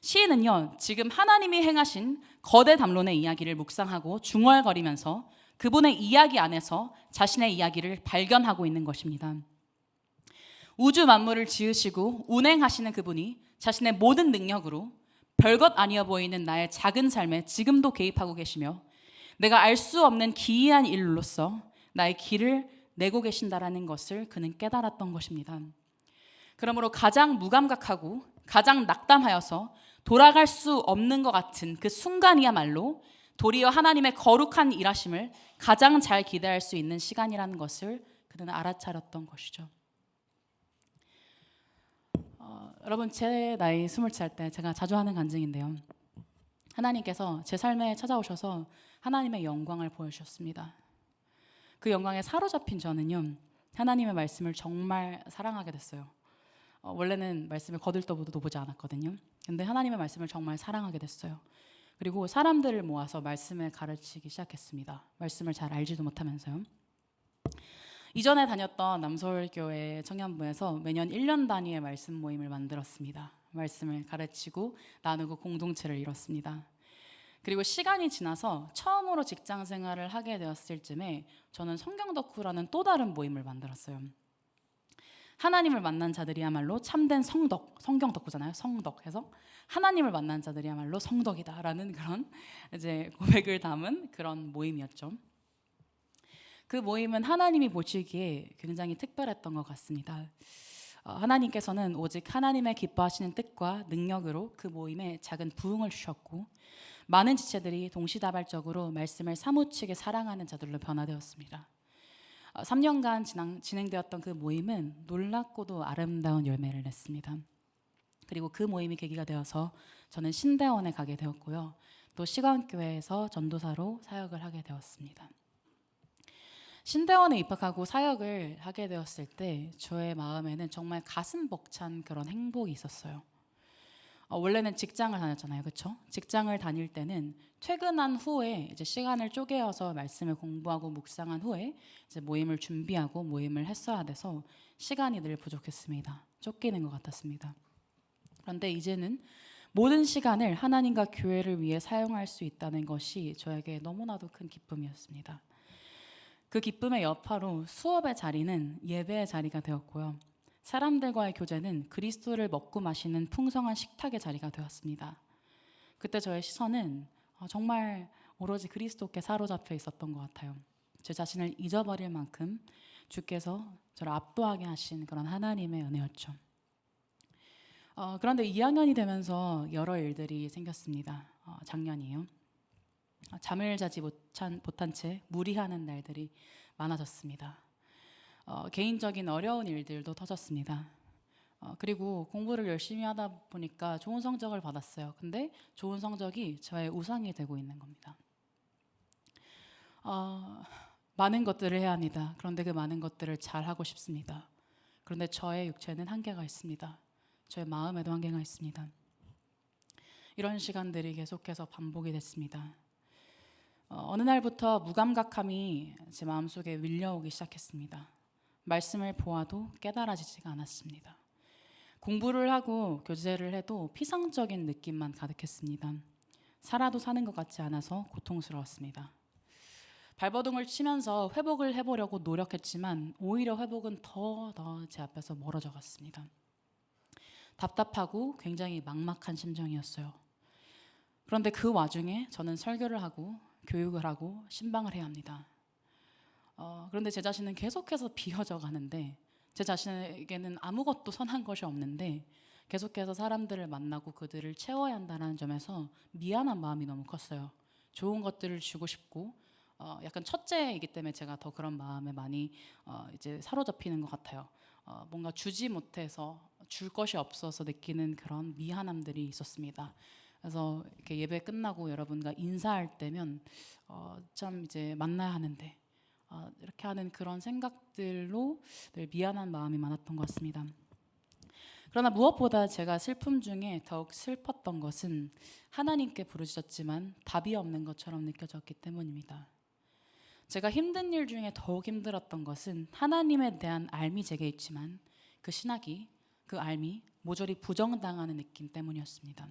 S1: 시인은요, 지금 하나님이 행하신 거대 담론의 이야기를 묵상하고 중얼거리면서 그분의 이야기 안에서 자신의 이야기를 발견하고 있는 것입니다. 우주 만물을 지으시고 운행하시는 그분이 자신의 모든 능력으로 별것 아니어 보이는 나의 작은 삶에 지금도 개입하고 계시며 내가 알 수 없는 기이한 일로서 나의 길을 내고 계신다라는 것을 그는 깨달았던 것입니다. 그러므로 가장 무감각하고 가장 낙담하여서 돌아갈 수 없는 것 같은 그 순간이야말로 도리어 하나님의 거룩한 일하심을 가장 잘 기대할 수 있는 시간이라는 것을 그는 알아차렸던 것이죠. 여러분, 제 나이 20살 때 제가 자주 하는 간증인데요, 하나님께서 제 삶에 찾아오셔서 하나님의 영광을 보여주셨습니다. 그 영광에 사로잡힌 저는요, 하나님의 말씀을 정말 사랑하게 됐어요. 원래는 말씀을 거들떠보도 보지 않았거든요. 근데 하나님의 말씀을 정말 사랑하게 됐어요. 그리고 사람들을 모아서 말씀을 가르치기 시작했습니다. 말씀을 잘 알지도 못하면서요. 이전에 다녔던 남서울교회 청년부에서 매년 1년 단위의 말씀 모임을 만들었습니다. 말씀을 가르치고 나누고 공동체를 이뤘습니다. 그리고 시간이 지나서 처음으로 직장 생활을 하게 되었을 쯤에 저는 성경 덕후라는 또 다른 모임을 만들었어요. 하나님을 만난 자들이야말로 참된 성경 덕후잖아요. 성덕해서 하나님을 만난 자들이야말로 성덕이다라는 그런 이제 고백을 담은 그런 모임이었죠. 그 모임은 하나님이 보시기에 굉장히 특별했던 것 같습니다. 하나님께서는 오직 하나님의 기뻐하시는 뜻과 능력으로 그 모임에 작은 부흥을 주셨고 많은 지체들이 동시다발적으로 말씀을 사무치게 사랑하는 자들로 변화되었습니다. 3년간 진행되었던 그 모임은 놀랍고도 아름다운 열매를 냈습니다. 그리고 그 모임이 계기가 되어서 저는 신대원에 가게 되었고요. 또 시간교회에서 전도사로 사역을 하게 되었습니다. 신대원에 입학하고 사역을 하게 되었을 때 저의 마음에는 정말 가슴 벅찬 그런 행복이 있었어요. 원래는 직장을 다녔잖아요, 그렇죠? 직장을 다닐 때는 퇴근한 후에 이제 시간을 쪼개어서 말씀을 공부하고 묵상한 후에 이제 모임을 준비하고 모임을 했어야 돼서 시간이 늘 부족했습니다. 쫓기는 것 같았습니다. 그런데 이제는 모든 시간을 하나님과 교회를 위해 사용할 수 있다는 것이 저에게 너무나도 큰 기쁨이었습니다. 그 기쁨의 여파로 수업의 자리는 예배의 자리가 되었고요. 사람들과의 교제는 그리스도를 먹고 마시는 풍성한 식탁의 자리가 되었습니다. 그때 저의 시선은 정말 오로지 그리스도께 사로잡혀 있었던 것 같아요. 제 자신을 잊어버릴 만큼 주께서 저를 압도하게 하신 그런 하나님의 은혜였죠. 그런데 2학년이 되면서 여러 일들이 생겼습니다. 작년이에요. 잠을 자지 못한 채 무리하는 날들이 많아졌습니다. 개인적인 어려운 일들도 터졌습니다. 그리고 공부를 열심히 하다 보니까 좋은 성적을 받았어요. 근데 좋은 성적이 저의 우상이 되고 있는 겁니다. 많은 것들을 해야 합니다. 그런데 그 많은 것들을 잘 하고 싶습니다. 그런데 저의 육체는 한계가 있습니다. 저의 마음에도 한계가 있습니다. 이런 시간들이 계속해서 반복이 됐습니다. 어느 날부터 무감각함이 제 마음속에 밀려오기 시작했습니다. 말씀을 보아도 깨달아지지가 않았습니다. 공부를 하고 교제를 해도 피상적인 느낌만 가득했습니다. 살아도 사는 것 같지 않아서 고통스러웠습니다. 발버둥을 치면서 회복을 해보려고 노력했지만 오히려 회복은 더 제 앞에서 멀어져 갔습니다. 답답하고 굉장히 막막한 심정이었어요. 그런데 그 와중에 저는 설교를 하고 교육을 하고 신방을 해야 합니다. 그런데 제 자신은 계속해서 비어져 가는데 제 자신에게는 아무것도 선한 것이 없는데 계속해서 사람들을 만나고 그들을 채워야 한다는 점에서 미안한 마음이 너무 컸어요. 좋은 것들을 주고 싶고 약간 첫째이기 때문에 제가 더 그런 마음에 많이 이제 사로잡히는 것 같아요. 뭔가 주지 못해서 줄 것이 없어서 느끼는 그런 미안함들이 있었습니다. 그래서 이렇게 예배 끝나고 여러분과 인사할 때면 참 이제 만나야 하는데 이렇게 하는 그런 생각들로 늘 미안한 마음이 많았던 것 같습니다. 그러나 무엇보다 제가 슬픔 중에 더욱 슬펐던 것은 하나님께 부르짖었지만 답이 없는 것처럼 느껴졌기 때문입니다. 제가 힘든 일 중에 더욱 힘들었던 것은 하나님에 대한 알미 제게 있지만 그 신학이, 그 알미 모조리 부정당하는 느낌 때문이었습니다.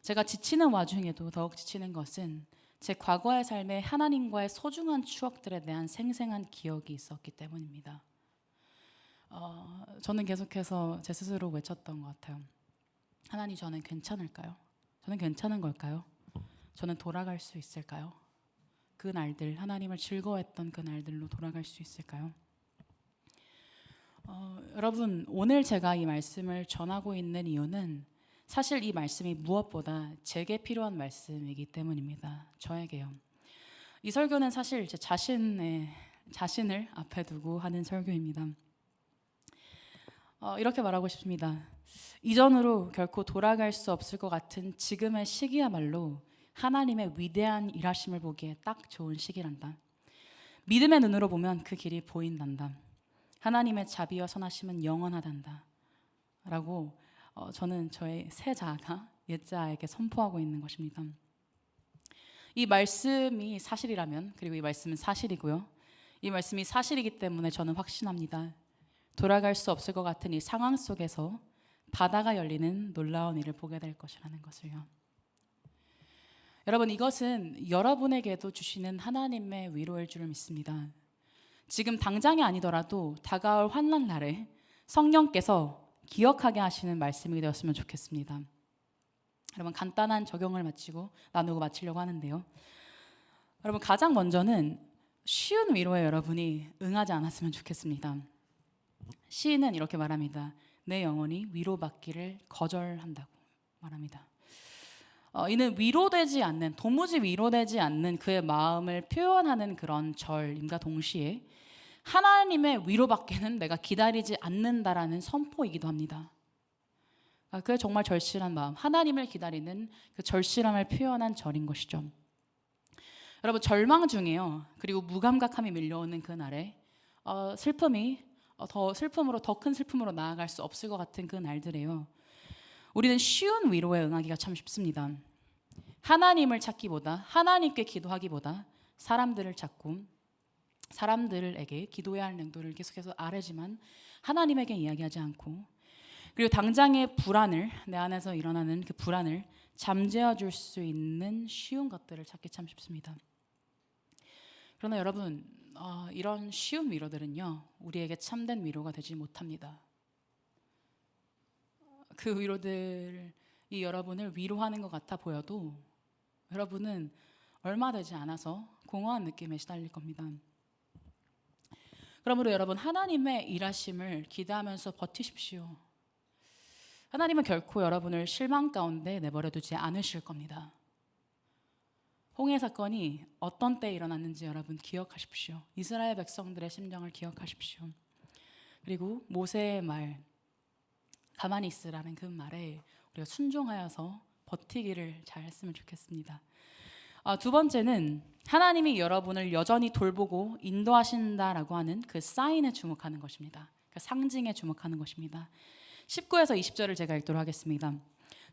S1: 제가 지치는 와중에도 더욱 지치는 것은 제 과거의 삶에 하나님과의 소중한 추억들에 대한 생생한 기억이 있었기 때문입니다. 저는 계속해서 제 스스로 외쳤던 것 같아요. 하나님, 저는 괜찮을까요? 저는 괜찮은 걸까요? 저는 돌아갈 수 있을까요? 그 날들, 하나님을 즐거워했던 그 날들로 돌아갈 수 있을까요? 여러분, 오늘 제가 이 말씀을 전하고 있는 이유는 사실 이 말씀이 무엇보다 제게 필요한 말씀이기 때문입니다. 저에게요. 이 설교는 사실 제 자신을 앞에 두고 하는 설교입니다. 이렇게 말하고 싶습니다. 이전으로 결코 돌아갈 수 없을 것 같은 지금의 시기야말로 하나님의 위대한 일하심을 보기에 딱 좋은 시기란다. 믿음의 눈으로 보면 그 길이 보인단다. 하나님의 자비와 선하심은 영원하단다. 라고 저는 저의 새 자아가 옛 자아에게 선포하고 있는 것입니다. 이 말씀이 사실이라면, 그리고 이 말씀은 사실이고요. 이 말씀이 사실이기 때문에 저는 확신합니다. 돌아갈 수 없을 것 같은 이 상황 속에서 바다가 열리는 놀라운 일을 보게 될 것이라는 것을요. 여러분, 이것은 여러분에게도 주시는 하나님의 위로일 줄 믿습니다. 지금 당장이 아니더라도 다가올 환난 날에 성령께서 기억하게 하시는 말씀이 되었으면 좋겠습니다. 여러분, 간단한 적용을 나누고 마치려고 하는데요. 여러분, 가장 먼저는 쉬운 위로에 여러분이 응하지 않았으면 좋겠습니다. 시인은 이렇게 말합니다. 내 영혼이 위로받기를 거절한다고 말합니다. 이는 도무지 위로되지 않는 그의 마음을 표현하는 그런 절임과 동시에 하나님의 위로받기는 내가 기다리지 않는다라는 선포이기도 합니다. 그게 정말 절실한 마음, 하나님을 기다리는 그 절실함을 표현한 절인 것이죠. 여러분, 절망 중에요, 그리고 무감각함이 밀려오는 그날에 슬픔으로 더 큰 슬픔으로 나아갈 수 없을 것 같은 그 날들에요, 우리는 쉬운 위로에 응하기가 참 쉽습니다. 하나님을 찾기보다, 하나님께 기도하기보다 사람들을 찾고 사람들에게 기도해야 할 능도를 계속해서 아뢰지만 하나님에게 이야기하지 않고, 그리고 당장의 불안을, 내 안에서 일어나는 그 불안을 잠재워 줄 수 있는 쉬운 것들을 찾기 참 쉽습니다. 그러나 여러분, 이런 쉬운 위로들은요, 우리에게 참된 위로가 되지 못합니다. 그 위로들이 여러분을 위로하는 것 같아 보여도 여러분은 얼마 되지 않아서 공허한 느낌에 시달릴 겁니다. 그러므로 여러분, 하나님의 일하심을 기대하면서 버티십시오. 하나님은 결코 여러분을 실망 가운데 내버려 두지 않으실 겁니다. 홍해 사건이 어떤 때에 일어났는지 여러분 기억하십시오. 이스라엘 백성들의 심정을 기억하십시오. 그리고 모세의 말, 가만히 있으라는 그 말에 우리가 순종하여서 버티기를 잘 했으면 좋겠습니다. 두 번째는 하나님이 여러분을 여전히 돌보고 인도하신다라고 하는 그 사인에 주목하는 것입니다. 그 상징에 주목하는 것입니다. 19에서 20절을 제가 읽도록 하겠습니다.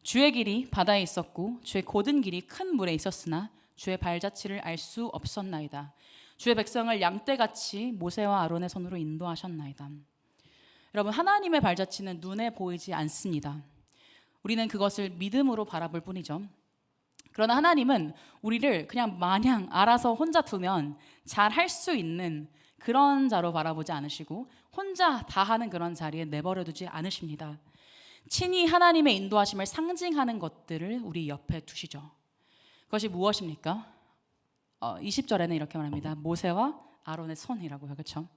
S1: 주의 길이 바다에 있었고 주의 곧은 길이 큰 물에 있었으나 주의 발자취를 알 수 없었나이다. 주의 백성을 양떼같이 모세와 아론의 손으로 인도하셨나이다. 여러분, 하나님의 발자취는 눈에 보이지 않습니다. 우리는 그것을 믿음으로 바라볼 뿐이죠. 그러나 하나님은 우리를 그냥 마냥 알아서 혼자 두면 잘 할 수 있는 그런 자로 바라보지 않으시고 혼자 다 하는 그런 자리에 내버려 두지 않으십니다. 친히 하나님의 인도하심을 상징하는 것들을 우리 옆에 두시죠. 그것이 무엇입니까? 20절에는 이렇게 말합니다. 모세와 아론의 손이라고요. 그렇죠?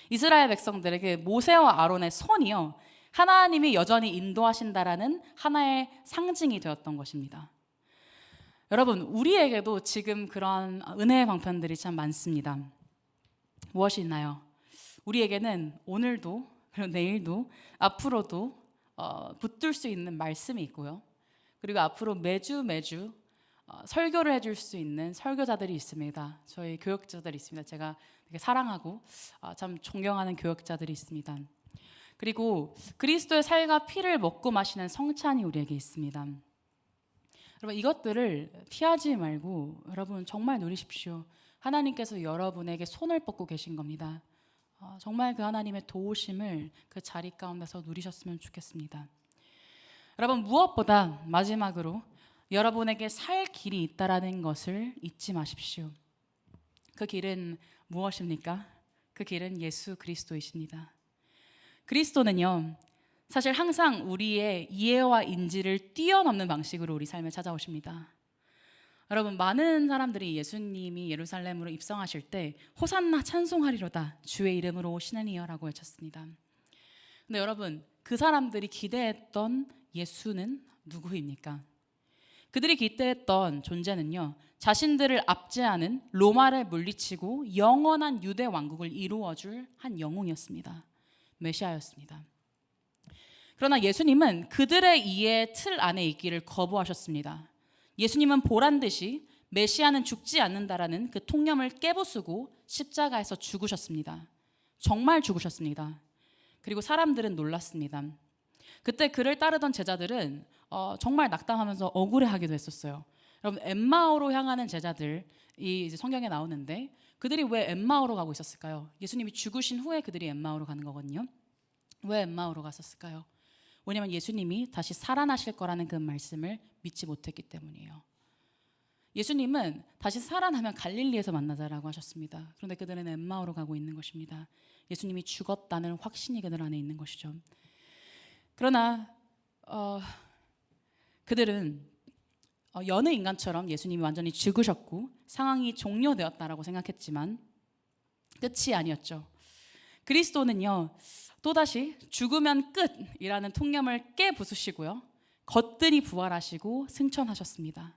S1: 이스라엘 백성들에게 모세와 아론의 손이요, 하나님이 여전히 인도하신다라는 하나의 상징이 되었던 것입니다. 여러분, 우리에게도 지금 그런 은혜의 방편들이 참 많습니다. 무엇이 있나요? 우리에게는 오늘도, 그리고 내일도, 앞으로도 붙들 수 있는 말씀이 있고요. 그리고 앞으로 매주 설교를 해줄 수 있는 설교자들이 있습니다. 저희 교역자들이 있습니다. 제가 되게 사랑하고 참 존경하는 교역자들이 있습니다. 그리고 그리스도의 살과 피를 먹고 마시는 성찬이 우리에게 있습니다. 여러분, 이것들을 피하지 말고 여러분 정말 누리십시오. 하나님께서 여러분에게 손을 뻗고 계신 겁니다. 정말 그 하나님의 도우심을 그 자리 가운데서 누리셨으면 좋겠습니다. 여러분, 무엇보다 마지막으로 여러분에게 살 길이 있다라는 것을 잊지 마십시오. 그 길은 무엇입니까? 그 길은 예수 그리스도이십니다. 그리스도는요, 사실 항상 우리의 이해와 인지를 뛰어넘는 방식으로 우리 삶에 찾아오십니다. 여러분, 많은 사람들이 예수님이 예루살렘으로 입성하실 때 호산나 찬송하리로다 주의 이름으로 오시는 이여라고 외쳤습니다. 근데 여러분, 그 사람들이 기대했던 예수는 누구입니까? 그들이 기대했던 존재는요, 자신들을 압제하는 로마를 물리치고 영원한 유대 왕국을 이루어줄 한 영웅이었습니다. 메시아였습니다. 그러나 예수님은 그들의 이해의 틀 안에 있기를 거부하셨습니다. 예수님은 보란 듯이 메시아는 죽지 않는다라는 그 통념을 깨부수고 십자가에서 죽으셨습니다. 정말 죽으셨습니다. 그리고 사람들은 놀랐습니다. 그때 그를 따르던 제자들은 정말 낙담하면서 억울해하기도 했었어요. 여러분, 엠마오로 향하는 제자들이 이제 성경에 나오는데 그들이 왜 엠마오로 가고 있었을까요? 예수님이 죽으신 후에 그들이 엠마오로 가는 거거든요. 왜 엠마오로 갔었을까요? 왜냐하면 예수님이 다시 살아나실 거라는 그 말씀을 믿지 못했기 때문이에요. 예수님은 다시 살아나면 갈릴리에서 만나자라고 하셨습니다. 그런데 그들은 엠마오로 가고 있는 것입니다. 예수님이 죽었다는 확신이 그들 안에 있는 것이죠. 그러나 그들은 여느 인간처럼 예수님이 완전히 죽으셨고 상황이 종료되었다라고 생각했지만 끝이 아니었죠. 그리스도는요, 또다시 죽으면 끝이라는 통념을 깨부수시고요, 거뜬히 부활하시고 승천하셨습니다.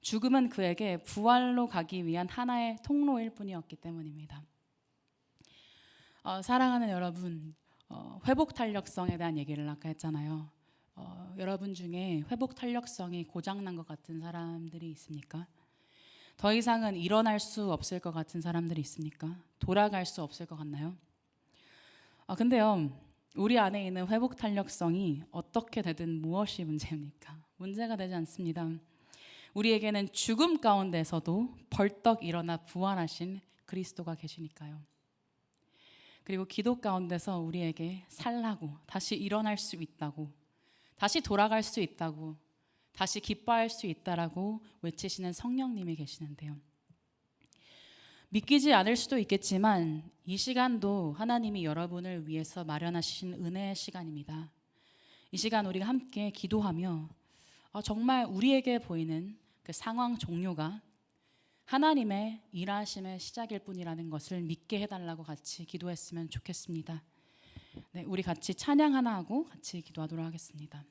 S1: 죽음은 그에게 부활로 가기 위한 하나의 통로일 뿐이었기 때문입니다. 사랑하는 여러분, 회복 탄력성에 대한 얘기를 아까 했잖아요. 여러분 중에 회복 탄력성이 고장난 것 같은 사람들이 있습니까? 더 이상은 일어날 수 없을 것 같은 사람들이 있습니까? 돌아갈 수 없을 것 같나요? 근데요, 우리 안에 있는 회복 탄력성이 어떻게 되든 무엇이 문제입니까? 문제가 되지 않습니다. 우리에게는 죽음 가운데서도 벌떡 일어나 부활하신 그리스도가 계시니까요. 그리고 기도 가운데서 우리에게 살라고, 다시 일어날 수 있다고, 다시 돌아갈 수 있다고, 다시 기뻐할 수 있다라고 외치시는 성령님이 계시는데요. 믿기지 않을 수도 있겠지만 이 시간도 하나님이 여러분을 위해서 마련하신 은혜의 시간입니다. 이 시간 우리가 함께 기도하며 정말 우리에게 보이는 그 상황 종료가 하나님의 일하심의 시작일 뿐이라는 것을 믿게 해달라고 같이 기도했으면 좋겠습니다. 네, 우리 같이 찬양 하나 하고 같이 기도하도록 하겠습니다.